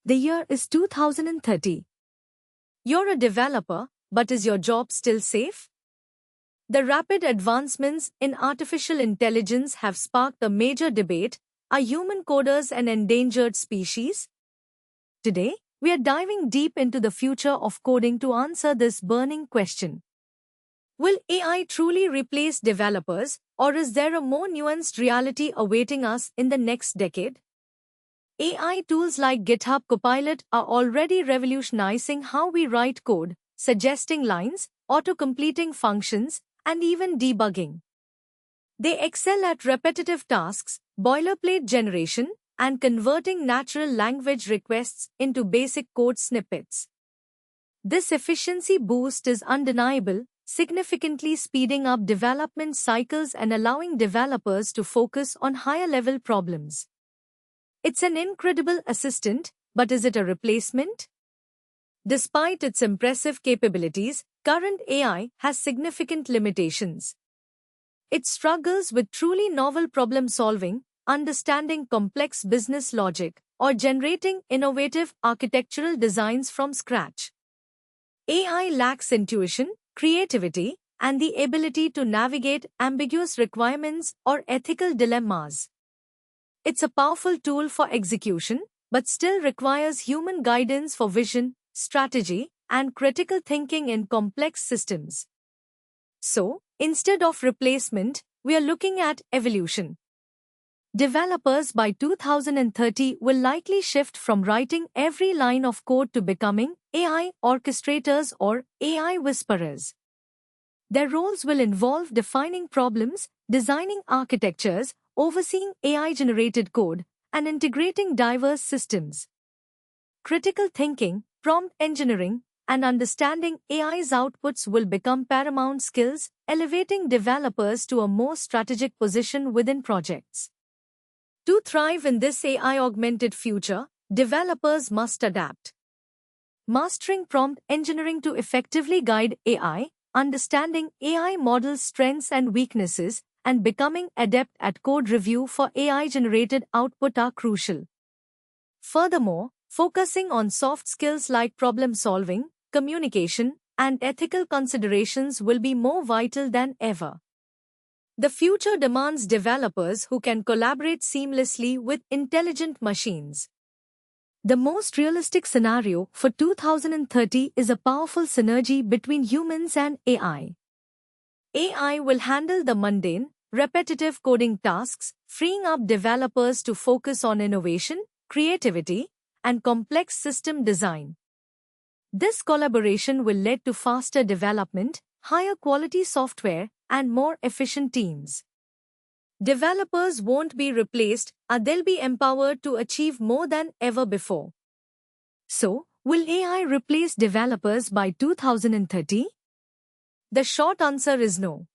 The year is 2030. You're a developer, but is your job still safe? The rapid advancements in artificial intelligence have sparked a major debate. Are human coders an endangered species? Today, we are diving deep into the future of coding to answer this burning question. Will AI truly replace developers, or is there a more nuanced reality awaiting us in the next decade? AI tools like GitHub Copilot are already revolutionizing how we write code, suggesting lines, auto-completing functions, and even debugging. They excel at repetitive tasks, boilerplate generation, and converting natural language requests into basic code snippets. This efficiency boost is undeniable, significantly speeding up development cycles and allowing developers to focus on higher-level problems. It's an incredible assistant, but is it a replacement? Despite its impressive capabilities, current AI has significant limitations. It struggles with truly novel problem-solving, understanding complex business logic, or generating innovative architectural designs from scratch. AI lacks intuition, creativity, and the ability to navigate ambiguous requirements or ethical dilemmas. It's a powerful tool for execution, but still requires human guidance for vision, strategy, and critical thinking in complex systems. So, instead of replacement, we are looking at evolution. Developers by 2030 will likely shift from writing every line of code to becoming AI orchestrators or AI whisperers. Their roles will involve defining problems, designing architectures, overseeing AI-generated code, and integrating diverse systems. Critical thinking, prompt engineering, and understanding AI's outputs will become paramount skills, elevating developers to a more strategic position within projects. To thrive in this AI-augmented future, developers must adapt. Mastering prompt engineering to effectively guide AI, understanding AI models' strengths and weaknesses, and becoming adept at code review for AI-generated output are crucial. Furthermore, focusing on soft skills like problem-solving, communication, and ethical considerations will be more vital than ever. The future demands developers who can collaborate seamlessly with intelligent machines. The most realistic scenario for 2030 is a powerful synergy between humans and AI. AI will handle the mundane, repetitive coding tasks, freeing up developers to focus on innovation, creativity, and complex system design. This collaboration will lead to faster development, higher quality software, and more efficient teams. Developers won't be replaced, they'll be empowered to achieve more than ever before. So, will AI replace developers by 2030? The short answer is no.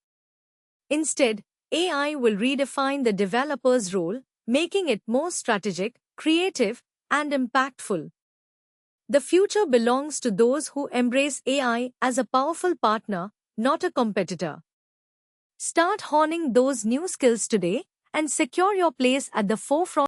Instead, AI will redefine the developer's role, making it more strategic, creative, and impactful. The future belongs to those who embrace AI as a powerful partner, not a competitor. Start honing those new skills today and secure your place at the forefront.